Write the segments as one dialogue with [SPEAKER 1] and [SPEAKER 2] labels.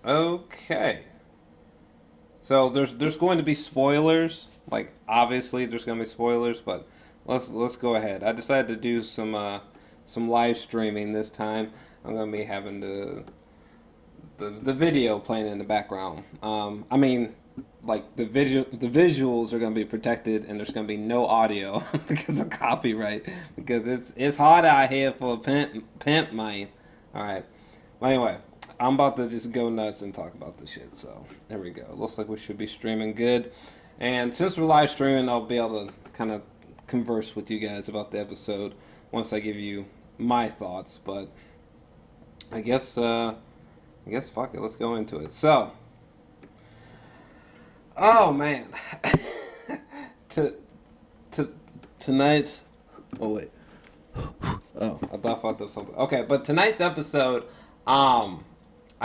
[SPEAKER 1] Okay. So there's going to be spoilers. Like obviously there's going to be spoilers, but let's go ahead. I decided to do some live streaming this time. I'm going to be having the video playing in the background. I mean, like the visuals are going to be protected, and there's going to be no audio because of copyright. Because it's hard out here for a pimp man. All right. Well, anyway, I'm about to just go nuts and talk about this shit. So there we go. Looks like we should be streaming good. And since we're live streaming, I'll be able to kind of converse with you guys about the episode once I give you my thoughts. But I guess fuck it. Let's go into it. So, oh man, to to tonight's. Oh wait. Oh, I thought there was something. Okay, but tonight's episode, I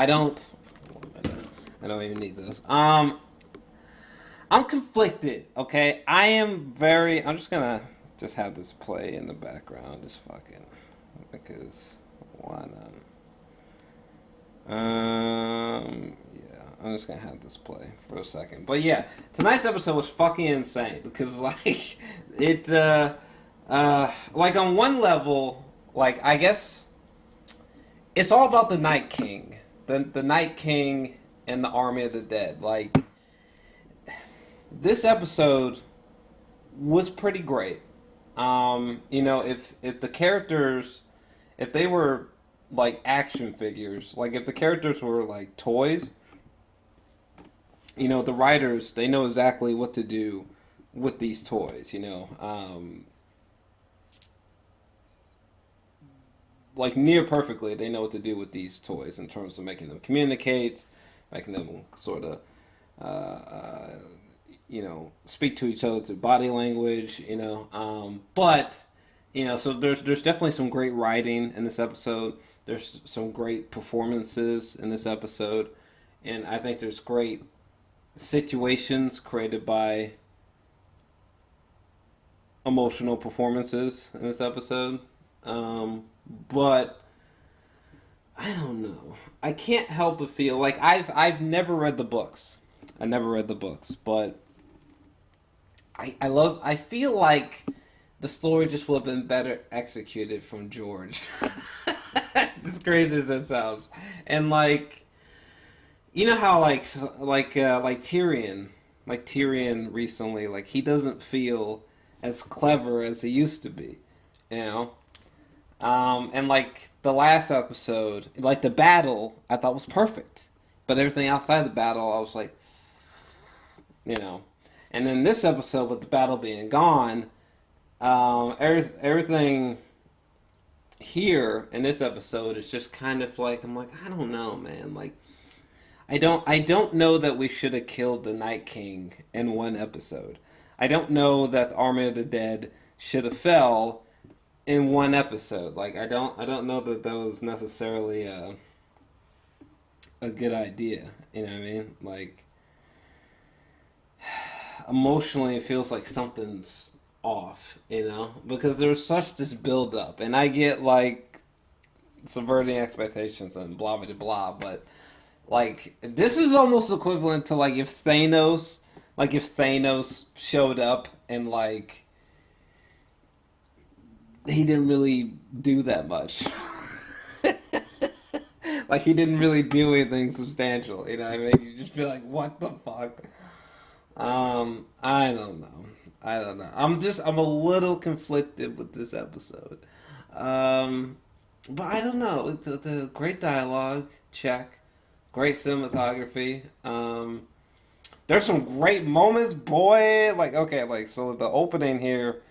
[SPEAKER 1] don't. I don't even need this. I'm conflicted. Okay, I am very. I'm just gonna just have this play in the background, just fucking because why not? Yeah, I'm just gonna have this play for a second. But yeah, tonight's episode was fucking insane because like it, like on one level, like I guess it's all about the Night King, the Night King and the Army of the Dead. Like this episode was pretty great. If the characters, if they were like action figures, like if the characters were like toys, the writers they know exactly what to do with these toys. Like near perfectly, they know what to do with these toys in terms of making them communicate, making them sort of, uh, uh, speak to each other through body language. But so there's definitely some great writing in this episode. There's some great performances in this episode, and I think there's great situations created by emotional performances in this episode. But I don't know. I can't help but feel like I've never read the books. I never read the books, but I feel like the story just would have been better executed from George. As crazy as it sounds, and like how like Tyrion recently, like he doesn't feel as clever as he used to be, you know. And like the last episode, like the battle, I thought was perfect, but everything outside the battle, I was like, you know. And then this episode, with the battle being gone, everything here in this episode is just kind of like I'm like I don't know, man. Like I don't know that we should have killed the Night King in one episode. I don't know that the Army of the Dead should have fell in one episode. Like I don't know that that was necessarily a good idea. You know what I mean? Like emotionally, it feels like something's off. Because there's such this build up, and I get like subverting expectations and blah blah blah, but like this is almost equivalent to like if Thanos showed up and like he didn't really do that much. Like he didn't really do anything substantial. You know what I mean? You just feel like, what the fuck? I don't know. I don't know. I'm a little conflicted with this episode. Um, but I don't know. It's a great dialogue, check. Great cinematography. There's some great moments, boy. Like okay, like so the opening here,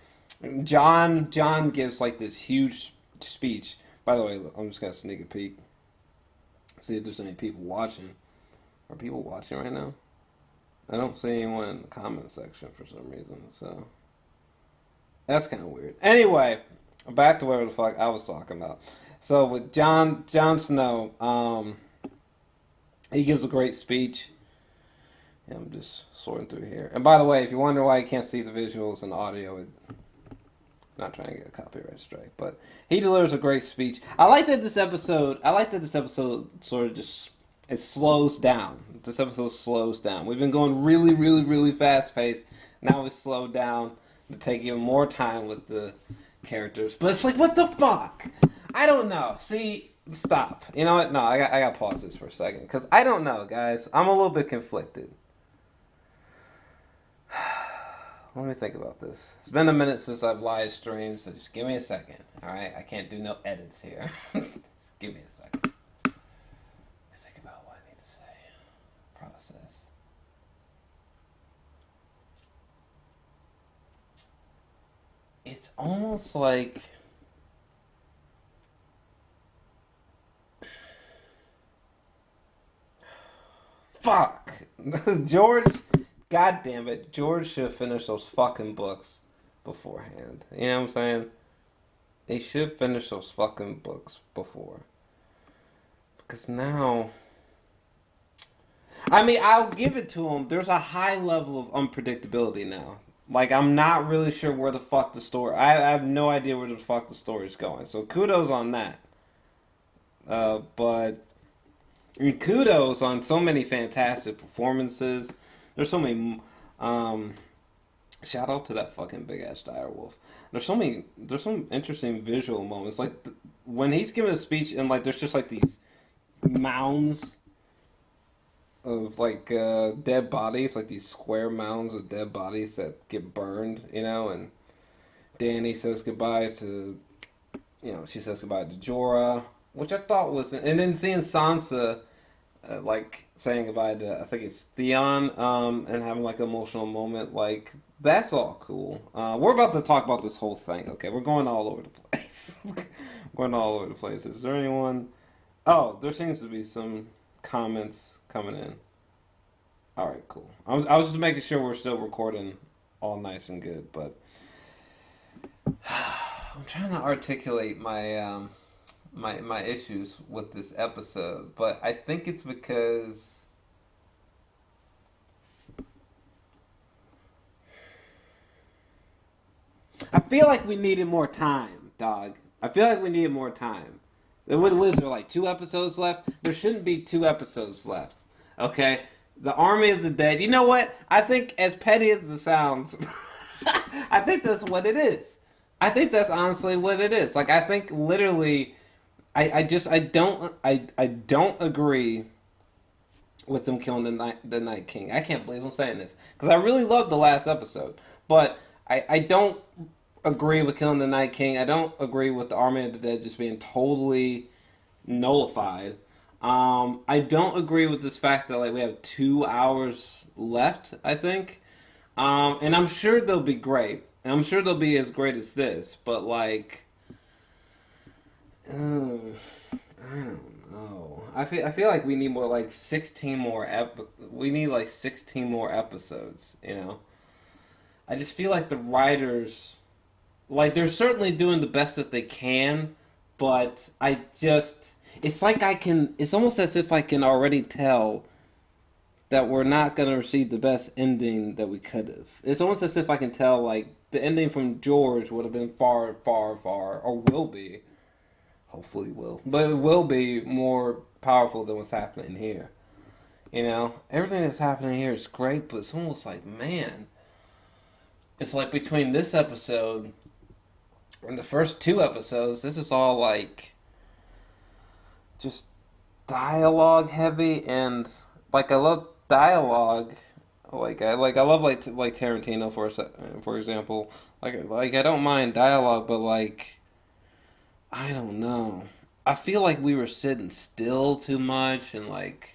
[SPEAKER 1] John gives like this huge speech. By the way, I'm just gonna sneak a peek, see if there's any people watching. Are people watching right now? I don't see anyone in the comment section for some reason, so that's kind of weird. Anyway, back to whatever the fuck I was talking about. So with Jon Snow, he gives a great speech. Yeah, I'm just sorting through here. And by the way, if you wonder why you can't see the visuals and the audio, I'm not trying to get a copyright strike, but he delivers a great speech. I like that this episode sort of just It slows down. This episode slows down. We've been going really, really, really fast paced. Now we slow down to take even more time with the characters. But it's like, what the fuck? I don't know. See, stop. You know what? No, I got to pause this for a second. Because I don't know, guys. I'm a little bit conflicted. Let me think about this. It's been a minute since I've live streamed, so just give me a second. Alright? I can't do no edits here. Just give me a second. Think about what I need to say. Process. It's almost like fuck. George, god damn it, George should have finished those fucking books beforehand. You know what I'm saying? They should finish those fucking books before. Because now, I mean, I'll give it to him. There's a high level of unpredictability now. Like, I'm not really sure where the fuck the story. I have no idea where the fuck the story's going. So kudos on that. But and kudos on so many fantastic performances. There's so many. Shout out to that fucking big ass direwolf. There's so many. There's some interesting visual moments. Like when he's giving a speech and like there's just like these mounds of like dead bodies, like these square mounds of dead bodies that get burned, you know, and Danny says goodbye to, you know, she says goodbye to Jorah, which I thought was, and then seeing Sansa like saying goodbye to, I think it's Theon, and having like an emotional moment, like that's all cool. We're about to talk about this whole thing. Okay, we're going all over the place. Going all over the place. Is there anyone? Oh, there seems to be some comments coming in. All right, cool. I was just making sure we're still recording all nice and good, but I'm trying to articulate my my issues with this episode, but I think it's because I feel like we needed more time, dog. I feel like we needed more time. What was there, like 2 episodes left? There shouldn't be 2 episodes left. Okay? The Army of the Dead. You know what? I think as petty as it sounds, I think that's what it is. I think that's honestly what it is. Like I think literally I don't agree with them killing the Night King. I can't believe I'm saying this. Because I really loved the last episode. But I don't agree with killing the Night King. I don't agree with the Army of the Dead just being totally nullified. I don't agree with this fact that like we have 2 hours left, I think. And I'm sure they'll be great. And I'm sure they'll be as great as this. But like, I don't know. I feel like we need more like 16 more we need like 16 more episodes, you know. I just feel like the writers, like they're certainly doing the best that they can, but it's like it's almost as if I can already tell that we're not going to receive the best ending that we could have. It's almost as if I can tell, like, the ending from George would have been far, far, far, or will be, hopefully will, but it will be more powerful than what's happening here. You know, everything that's happening here is great, but it's almost like, man, it's like between this episode and the first 2 episodes, this is all like just dialogue heavy, and like I love dialogue. I love like Tarantino for example. Like I don't mind dialogue, but like I don't know. I feel like we were sitting still too much, and like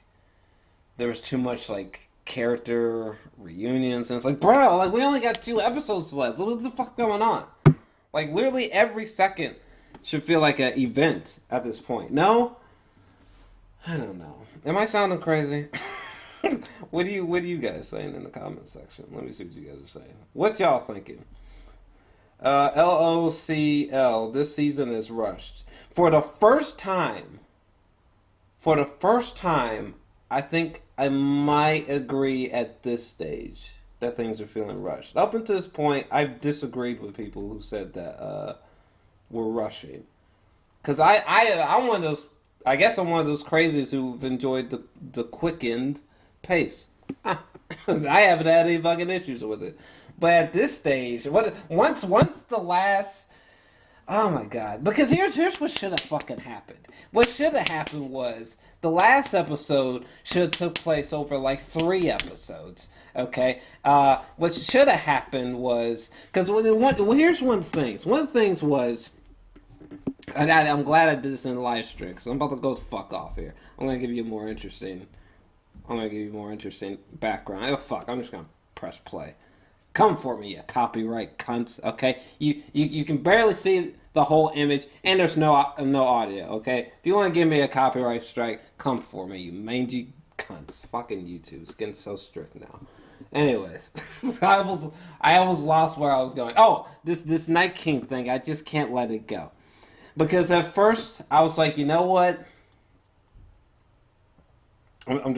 [SPEAKER 1] there was too much like character reunions, and it's like, bro, like we only got 2 episodes left. What the fuck going on? Like literally every second should feel like an event at this point. No, I don't know. Am I sounding crazy? What do you guys saying in the comment section? Let me see what you guys are saying. What y'all thinking? LOCL. This season is rushed. For the first time, I think I might agree at this stage that things are feeling rushed. Up until this point, I've disagreed with people who said that we're rushing. Because I'm one of those. I guess I'm one of those crazies who've enjoyed the quickened pace. I haven't had any fucking issues with it. But at this stage, once the last, oh my god! Because here's what should have fucking happened. What should have happened was the last episode should have took place over like 3 episodes. Okay. What should have happened was because here's one of the things. One of the things was. I'm glad I did this in the live stream because I'm about to go fuck off here. I'm gonna give you more interesting. I'm gonna give you more interesting background. Oh fuck! I'm just gonna press play. Come for me, you copyright cunts. Okay, you can barely see the whole image, and there's no audio. Okay, if you want to give me a copyright strike, come for me, you mangy cunts. Fucking YouTube's getting so strict now. Anyways, I almost lost where I was going. Oh, this Night King thing. I just can't let it go. Because at first, I was like, you know what? I'm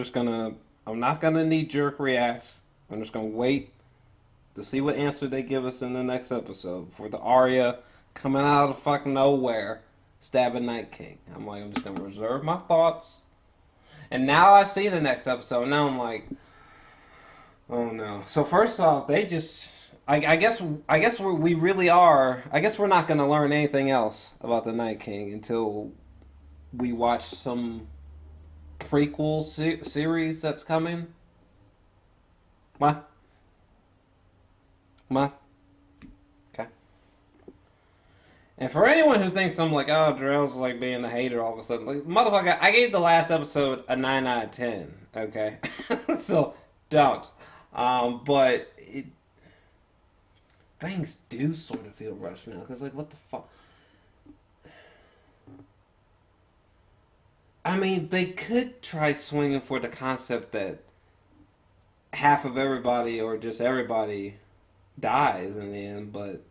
[SPEAKER 1] not gonna knee-jerk react. I'm just gonna wait to see what answer they give us in the next episode for the Arya coming out of fucking nowhere, stabbing Night King. I'm just gonna reserve my thoughts. And now I see the next episode. Now I'm like, oh no. So first off, they just. I guess we really are. I guess we're not going to learn anything else about the Night King until we watch some prequel series that's coming. What? Okay. And for anyone who thinks I'm like, oh, Jor-Els is like being a hater all of a sudden, like, motherfucker, I gave the last episode a 9 out of 10. Okay, so don't. But things do sort of feel rushed now because, like, what the fuck? I mean, they could try swinging for the concept that half of everybody or just everybody dies in the end, but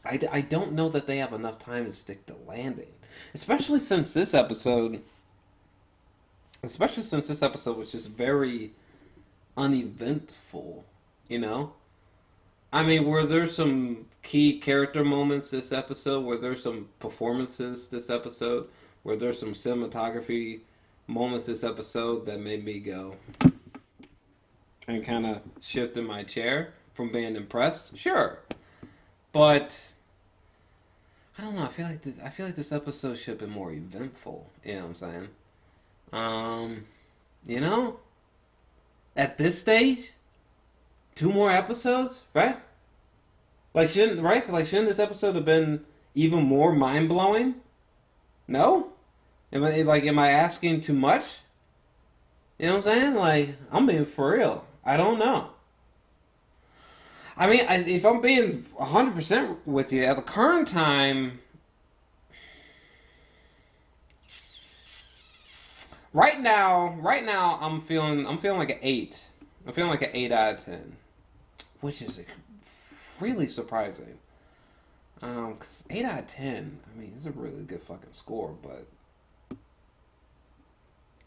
[SPEAKER 1] I don't know that they have enough time to stick the landing, especially since this episode was just very uneventful, you know? I mean, were there some key character moments this episode? Were there some performances this episode? Were there some cinematography moments this episode that made me go and kind of shift in my chair from being impressed? Sure. But I don't know, I feel like this episode should have been more eventful, you know what I'm saying? You know? At this stage, 2 more episodes, right? Shouldn't this episode have been even more mind blowing? No? Am I asking too much? You know what I'm saying? Like, I'm being for real. I don't know. I mean, if I'm being 100% with you, at the current time, right now, I'm feeling like an 8. I'm feeling like an 8 out of 10, which is really surprising. 'Cause 8 out of 10, I mean, it's a really good fucking score, but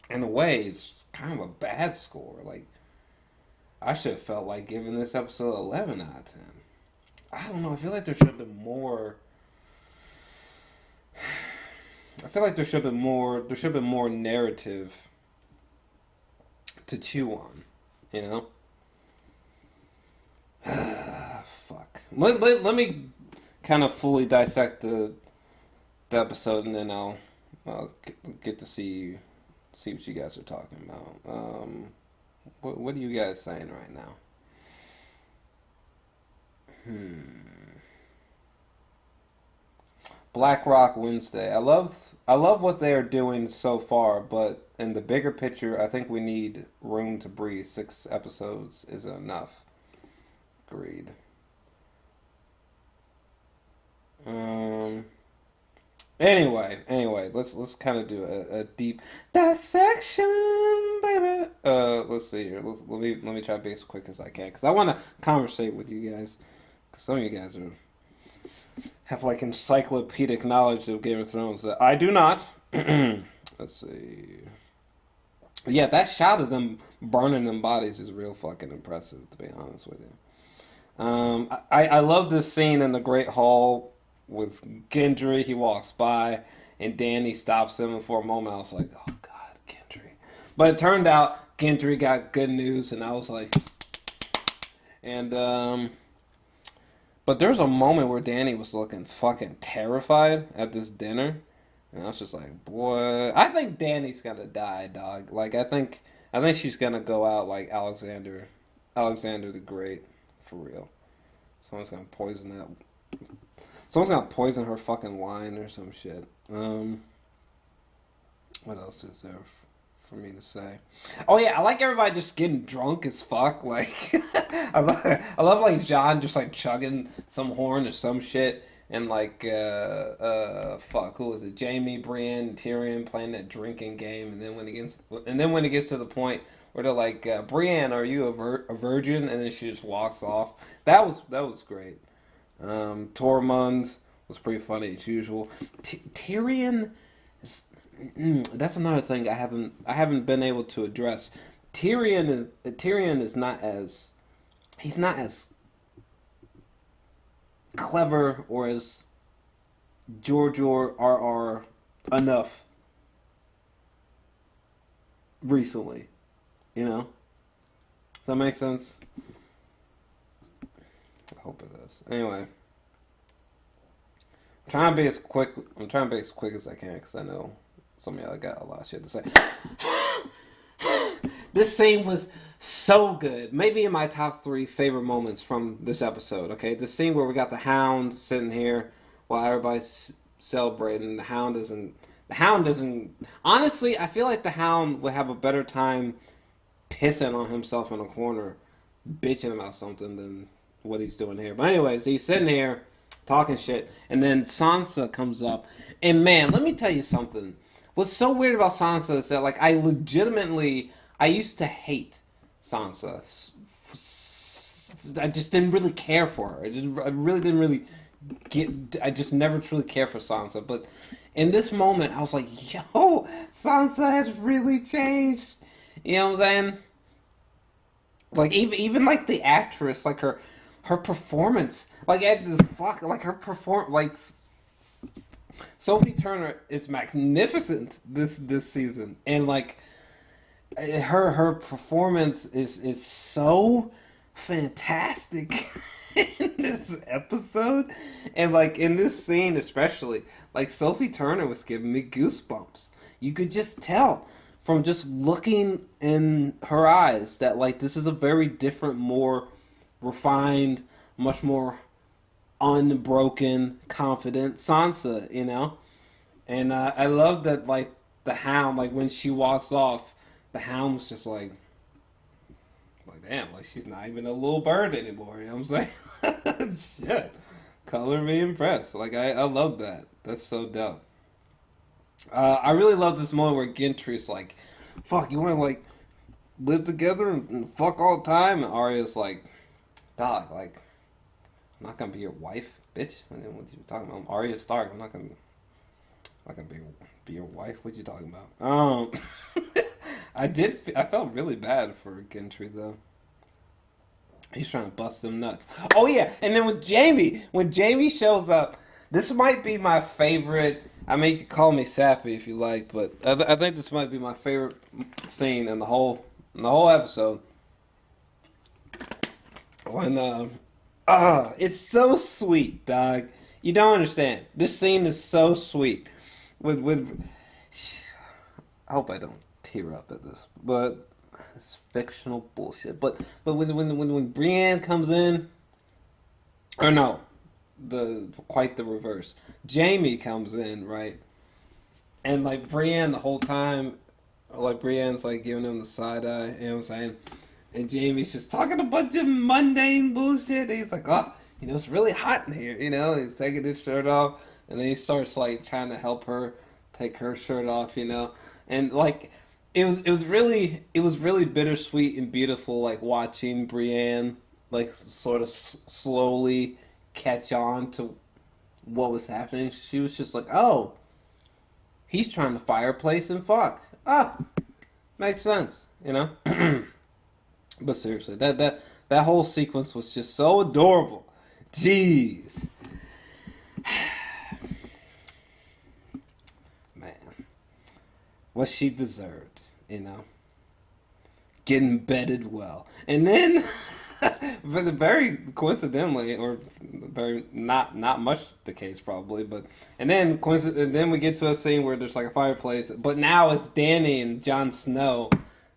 [SPEAKER 1] in a way, it's kind of a bad score. Like, I should have felt like giving this episode 11 out of 10. I don't know. I feel like there should have been more. I feel like there should have been more. There should have been more narrative to chew on. You know. Fuck. Let me kind of fully dissect the episode, and then I'll get to see what you guys are talking about. What are you guys saying right now? Black Rock Wednesday. I love what they are doing so far, but in the bigger picture, I think we need room to breathe. 6 episodes isn't enough. Agreed. Anyway, let's kind of do a deep dissection, baby. Let's see here. Let me try to be as quick as I can because I want to conversate with you guys. Because some of you guys have like encyclopedic knowledge of Game of Thrones that I do not. Let's see. Yeah, that shot of them burning them bodies is real fucking impressive, to be honest with you. I love this scene in the Great Hall with Gendry. He walks by, and Danny stops him. And for a moment, I was like, "Oh God, Gendry!" But it turned out Gendry got good news, and I was like, and but there was a moment where Danny was looking fucking terrified at this dinner, and I was just like, "Boy, I think Danny's gonna die, dog. Like, I think she's gonna go out like Alexander the Great, for real. Someone's gonna poison that Someone's gonna poison her fucking wine or some shit. What else is there for me to say? Oh yeah, I like everybody just getting drunk as fuck. Like, I love like John just like chugging some horn or some shit, and like fuck, who was it? Jamie, Brienne, and Tyrion playing that drinking game, and then when it gets to the point where they're like, Brienne, are you a virgin? And then she just walks off. That was great. Tormund was pretty funny as usual. Tyrion, that's another thing I haven't been able to address. Tyrion is not as he's not as clever or as George or RR enough recently. You know, does that make sense? I hope it does. Anyway, I'm trying to be as quick as I can because I know some of y'all got a lot of shit to say. This scene was so good. Maybe in my top 3 favorite moments from this episode. Okay, the scene where we got the Hound sitting here while everybody's celebrating. The Hound doesn't. Honestly, I feel like the Hound would have a better time pissing on himself in a corner, bitching about something than what he's doing here. But anyways, he's sitting here talking shit, and then Sansa comes up, and man, let me tell you something. What's so weird about Sansa is that like I used to hate Sansa. I just didn't really care for her. I really didn't really I just never truly cared for Sansa. But in this moment, I was like, yo, Sansa has really changed. You know what I'm saying? Like even like the actress, like her performance, like Sophie Turner is magnificent this season, and like her performance is so fantastic in this episode, and like in this scene especially, like Sophie Turner was giving me goosebumps. You could just tell from just looking in her eyes that like this is a very different, more refined, much more unbroken, confident Sansa, you know? And I love that, like, the Hound, like, when she walks off, the Hound was just like, damn, like, she's not even a little bird anymore, you know what I'm saying? Shit. Color me impressed. Like, I love that. That's so dope. I really love this moment where Gendry's like, fuck, you want to, like, live together and fuck all the time? And Arya's like, dog, like, I'm not gonna be your wife, bitch. What you talking about? I'm Arya Stark. I'm not gonna be your wife. What you talking about? I felt really bad for Gendry though. He's trying to bust some nuts. Oh yeah, and then when Jamie shows up, this might be my favorite. I mean, you can call me sappy if you like, but I think this might be my favorite scene in the whole episode. When it's so sweet, dog. You don't understand. This scene is so sweet. With I hope I don't tear up at this, but it's fictional bullshit. But when Brienne comes in, or no, quite the reverse. Jamie comes in, right, and like Brienne the whole time, like Brienne's like giving him the side eye. You know what I'm saying? And Jamie's just talking a bunch of mundane bullshit. And he's like, oh, you know, it's really hot in here. You know, he's taking his shirt off. And then he starts, like, trying to help her take her shirt off, you know. And, like, it was really bittersweet and beautiful, like, watching Brienne, like, sort of slowly catch on to what was happening. She was just like, oh, he's trying to fireplace and fuck. Ah, makes sense, you know. But seriously, that whole sequence was just so adorable. Jeez. what she deserved, you know, getting bedded well, and then, but very coincidentally, or very not much the case probably, but and then we get to a scene where there's like a fireplace, but now it's Dany and Jon Snow,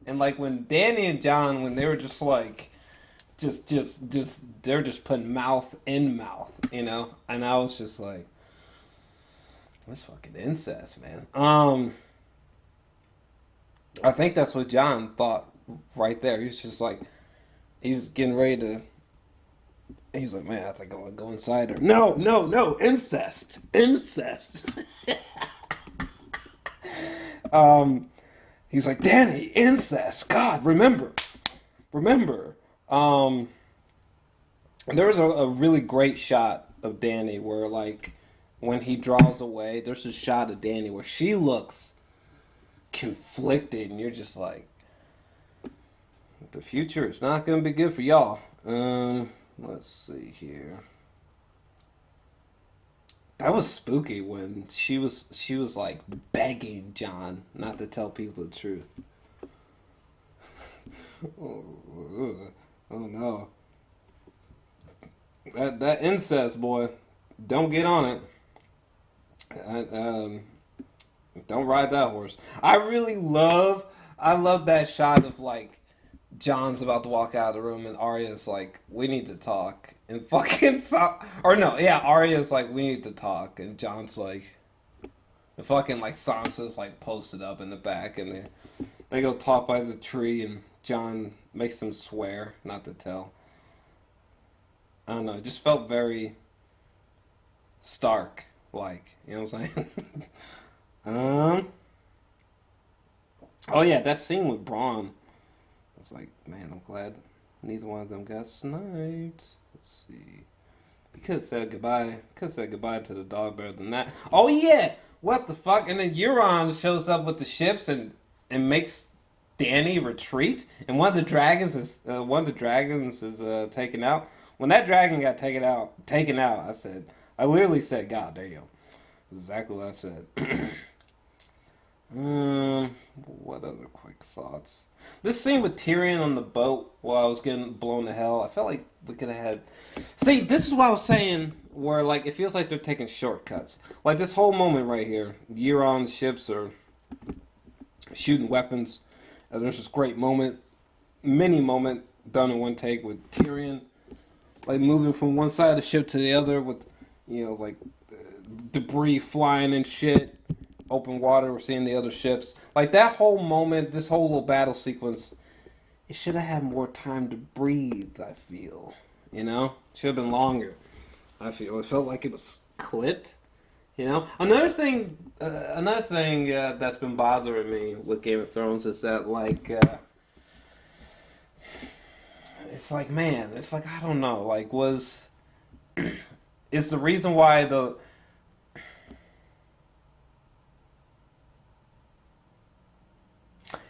[SPEAKER 1] and like when Dany and Jon when they were just like just they're just putting mouth in mouth, you know, and I was just like, that's fucking incest, man. I think that's what John thought right there. He was just like, he was getting ready to. He's like, man, I think I'm gonna go inside her. No, no, no, incest, incest. um, he's like, Dany, incest. God, remember, remember. There was a really great shot of Dany where, like, when he draws away, there's a shot of Dany where she looks conflicted, and you're just like, the future is not going to be good for y'all. Let's see here. That was spooky when she was like begging John not to tell people the truth. Oh, oh no. That incest, boy, don't get on it. Don't ride that horse. I love that shot of like John's about to walk out of the room and Arya's like, we need to talk. And fucking Arya's like, we need to talk, and John's like, and fucking like Sansa's like posted up in the back, and they go talk by the tree, and John makes them swear not to tell. I don't know. It just felt very Stark like. You know what I'm saying? Oh yeah, that scene with Braun. It's like, man, I'm glad neither one of them got sniped. Let's see. He could have said goodbye. Could have said goodbye to the dog better than that. Oh yeah, what the fuck? And then Euron shows up with the ships and makes Dany retreat. And one of the dragons is taken out. When that dragon got taken out, I literally said, God damn. That's exactly what I said. What other quick thoughts? This scene with Tyrion on the boat while I was getting blown to hell, I felt like we could have had. See, this is what I was saying, where like it feels like they're taking shortcuts. Like this whole moment right here, Euron's ships are shooting weapons. There's this great mini moment done in one take with Tyrion, like moving from one side of the ship to the other with, you know, like debris flying and shit. Open water, we're seeing the other ships. Like that whole moment, this whole little battle sequence, it should have had more time to breathe, I feel. You know? Should have been longer, I feel. It felt like it was clipped. You know? Another thing that's been bothering me with Game of Thrones is that, like, it's like, man, it's like, I don't know, like, is the reason why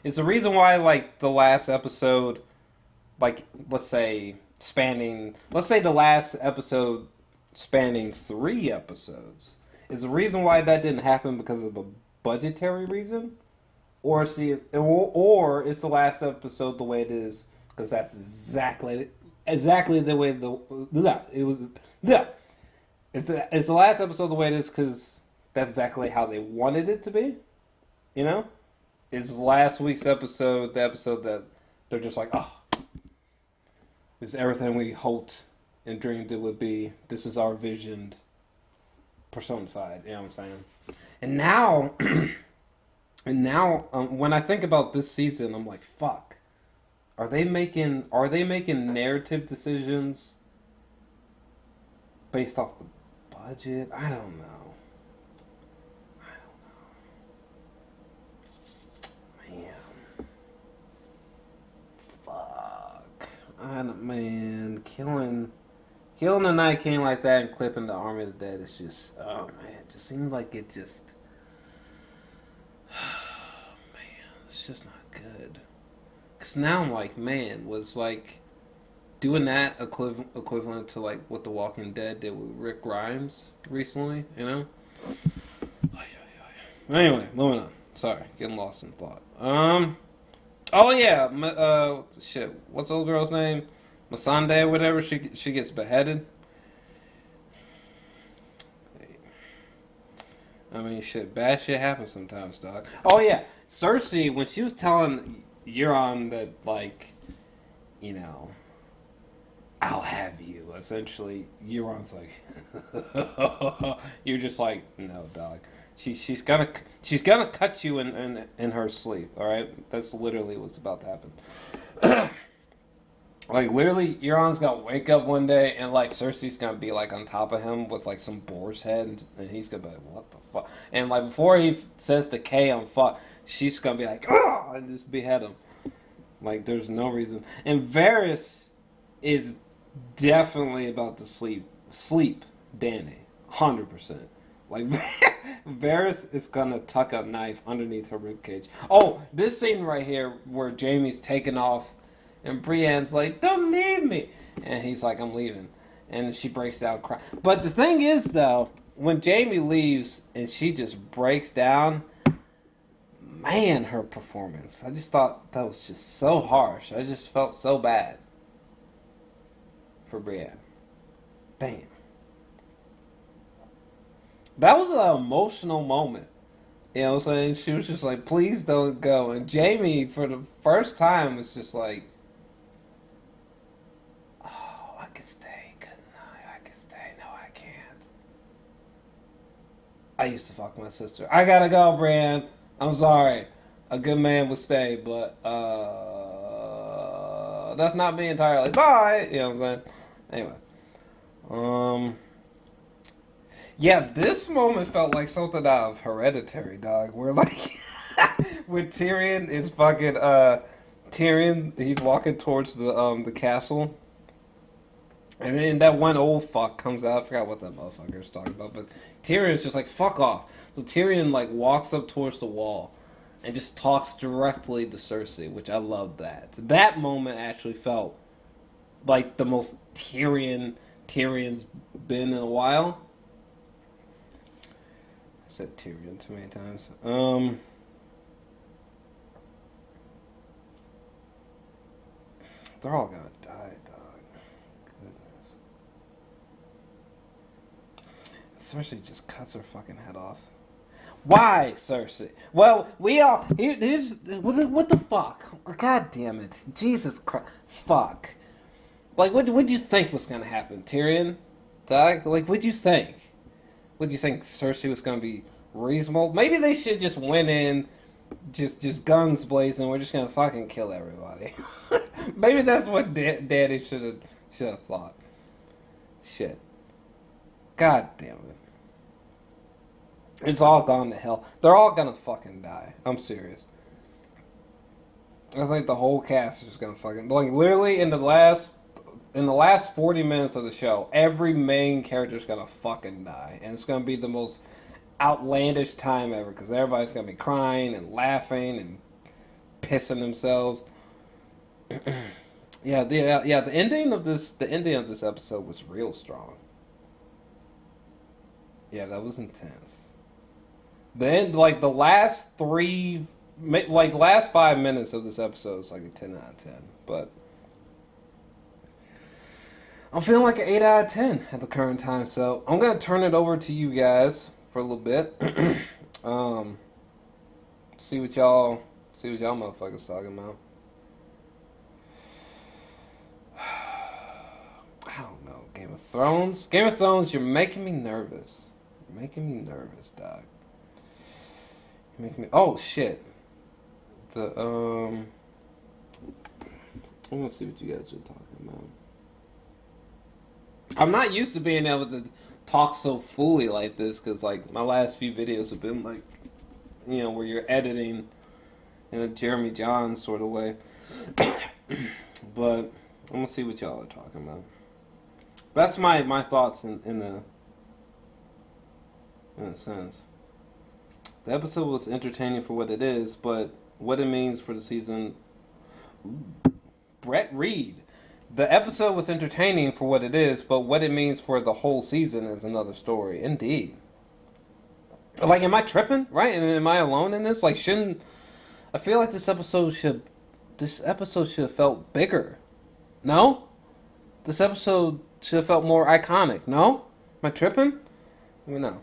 [SPEAKER 1] It's the reason why, like, the last episode, like, let's say the last episode spanning 3 episodes, is the reason why that didn't happen because of a budgetary reason? Or is the last episode the way it is because that's exactly the way Is the last episode the way it is because that's exactly how they wanted it to be? You know? Is last week's episode the episode that they're just like, oh, this is everything we hoped and dreamed it would be. This is our vision personified. You know what I'm saying? And now, when I think about this season, I'm like, fuck. Are they making narrative decisions based off the budget? I don't know. Man, killing the Night King like that and clipping the Army of the Dead is just, oh man, it just seems like it just, man, it's just not good. Cause now I'm like, man, was like doing that equivalent to like what The Walking Dead did with Rick Grimes recently, you know? Anyway, moving on. Sorry, getting lost in thought. Oh yeah. Shit. What's the old girl's name? Masande or whatever. She gets beheaded. I mean, shit. Bad shit happens sometimes, dog. Oh yeah. Cersei, when she was telling Euron that, like, you know, I'll have you. Essentially, Euron's like, you're just like, no, dog. She's gonna cut you in her sleep. All right, that's literally what's about to happen. Like literally, Euron's gonna wake up one day and like Cersei's gonna be like on top of him with like some boar's head, and he's gonna be like, "What the fuck?" And like before he says the K on fuck, she's gonna be like, "Oh!" and just behead him. Like there's no reason. And Varys is definitely about to sleep Danny, 100%. Like Varys is gonna tuck a knife underneath her ribcage. Oh, this scene right here where Jaime's taking off, and Brienne's like, "Don't leave me," and he's like, "I'm leaving," and she breaks down crying. But the thing is, though, when Jaime leaves and she just breaks down, man, her performance. I just thought that was just so harsh. I just felt so bad for Brienne. Damn. That was an emotional moment. You know what I'm saying? She was just like, please don't go. And Jaime, for the first time, was just like, oh, I could stay, couldn't I? I could stay. No, I can't. I used to fuck my sister. I gotta go, Brienne. I'm sorry. A good man would stay, but that's not me entirely. Bye! You know what I'm saying? Anyway. Yeah, this moment felt like something out of Hereditary, dog. Where like, when Tyrion is fucking Tyrion, he's walking towards the castle, and then that one old fuck comes out. I forgot what that motherfucker is talking about, but Tyrion's just like fuck off. So Tyrion like walks up towards the wall, and just talks directly to Cersei, which I love that. So that moment actually felt like the most Tyrion's been in a while. I said Tyrion too many times. They're all gonna die, dog. Goodness. Cersei just cuts her fucking head off. Why, Cersei? Well, we all... Here's... What the fuck? God damn it. Jesus Christ. Fuck. Like, what'd you think was gonna happen? Tyrion? Dog? Like, what'd you think? Would you think Cersei was going to be reasonable? Maybe they should just went in, just guns blazing. We're just going to fucking kill everybody. Maybe that's what Daddy should have thought. Shit. God damn it. It's all gone to hell. They're all going to fucking die. I'm serious. I think the whole cast is just going to fucking... Like, literally, in the last 40 minutes of the show, every main character is gonna fucking die, and it's gonna be the most outlandish time ever because everybody's gonna be crying and laughing and pissing themselves. The ending of this episode was real strong. Yeah, that was intense. Then, like the last 5 minutes of this episode is like a 10 out of 10, but. I'm feeling like an 8 out of 10 at the current time, so I'm going to turn it over to you guys for a little bit. See what y'all motherfuckers talking about. I don't know. Game of Thrones? Game of Thrones, you're making me nervous. You're making me nervous, dog. You're making me... Oh, shit. I'm going to see what you guys are talking about. I'm not used to being able to talk so fully like this because, like, my last few videos have been, like, you know, where you're editing in a Jeremy Johns sort of way. But I'm going to see what y'all are talking about. That's my thoughts in a sense. The episode was entertaining for what it is, but what it means for the season... Brett Reed. The episode was entertaining for what it is, but what it means for the whole season is another story. Indeed. Like, am I tripping? Right? And am I alone in this? Like, shouldn't I feel like this episode should have felt bigger? No, this episode should have felt more iconic. No, am I tripping? No.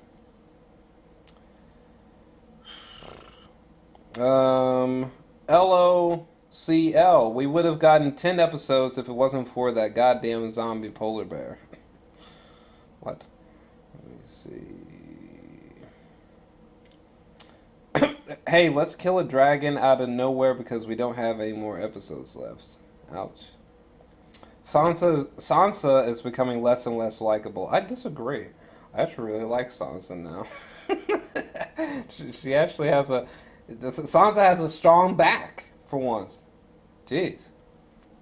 [SPEAKER 1] LOCL. We would have gotten 10 episodes if it wasn't for that goddamn zombie polar bear. What? Let me see. Hey, let's kill a dragon out of nowhere because we don't have any more episodes left. Ouch. Sansa is becoming less and less likable. I disagree. I actually really like Sansa now. she actually has a Sansa has a strong back for once. Jeez.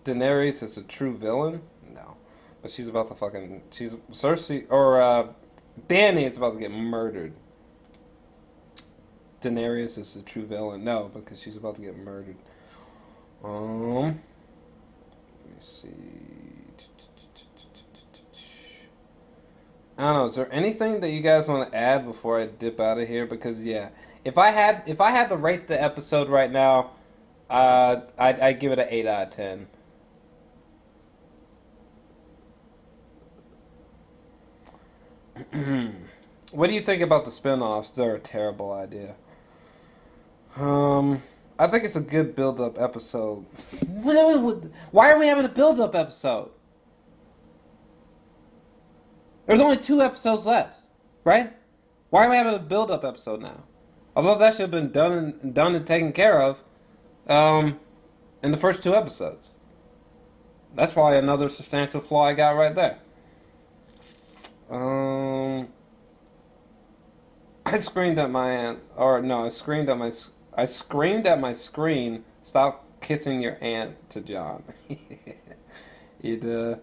[SPEAKER 1] Daenerys is a true villain? No. But she's about to she's Cersei or Dany is about to get murdered. Daenerys is a true villain. No, because she's about to get murdered. Let me see. I don't know. Is there anything that you guys want to add before I dip out of here? Because yeah, if I had to rate the episode right now, I'd give it an 8 out of 10. What do you think about the spin-offs? They're a terrible idea. I think it's a good build-up episode. Why are we having a build-up episode? There's only 2 episodes left, right? Why are we having a build-up episode now? Although that should have been done and taken care of, in the first 2 episodes. That's probably another substantial flaw I got right there. I screamed at my aunt, or no, I screamed at my screen. Stop kissing your aunt to John. it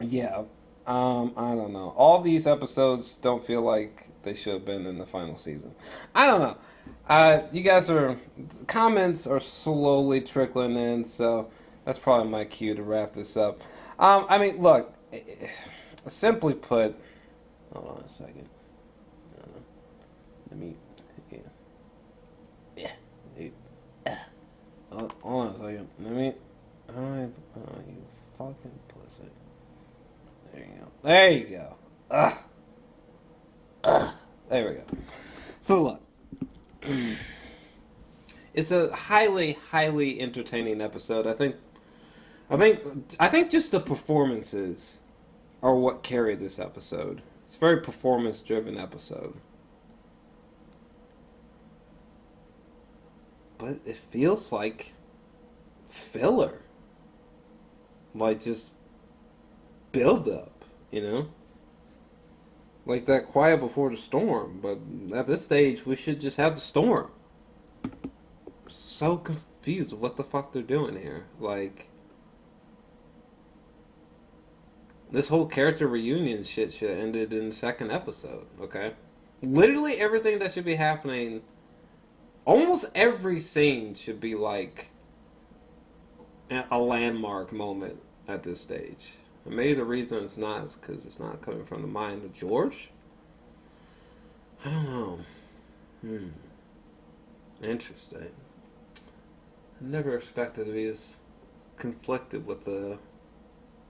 [SPEAKER 1] yeah. I don't know. All these episodes don't feel like they should have been in the final season. I don't know. You guys comments are slowly trickling in, so that's probably my cue to wrap this up. I mean, look, simply put, hold on a second. Let me, hold on a second. Let me, you fucking pussy. There you go. There you go. There we go. So look, it's a highly, highly entertaining episode. I think just the performances are what carry this episode. It's a very performance-driven episode. But it feels like filler. Like just build up, you know? Like that quiet before the storm. But at this stage, we should just have the storm. So confused with what the fuck they're doing here. Like, this whole character reunion shit should have ended in the second episode, okay? Literally everything that should be happening, almost every scene should be like a landmark moment at this stage. And maybe the reason it's not is because it's not coming from the mind of George. I don't know. Interesting. I never expected to be as conflicted with the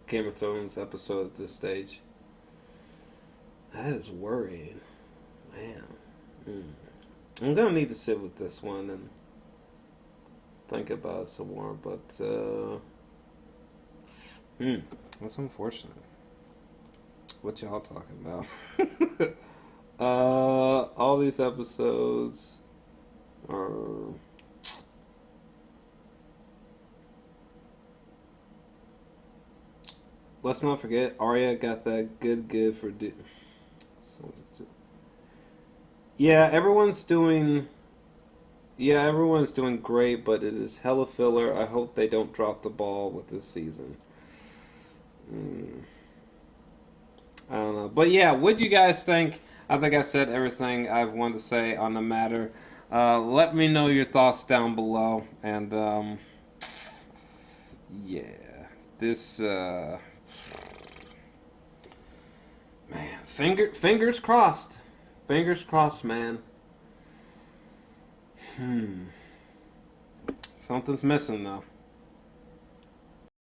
[SPEAKER 1] Game of Thrones episode at this stage. That is worrying. Man. I'm gonna need to sit with this one and think about it some more, but that's unfortunate. What y'all talking about? All these episodes are let's not forget Arya got that good for yeah, everyone's doing great, but it is hella filler. I hope they don't drop the ball with this season. I don't know. But yeah, what do you guys think? I think I said everything I wanted to say on the matter. Let me know your thoughts down below. And yeah, this man, fingers crossed. Fingers crossed, man. Something's missing though.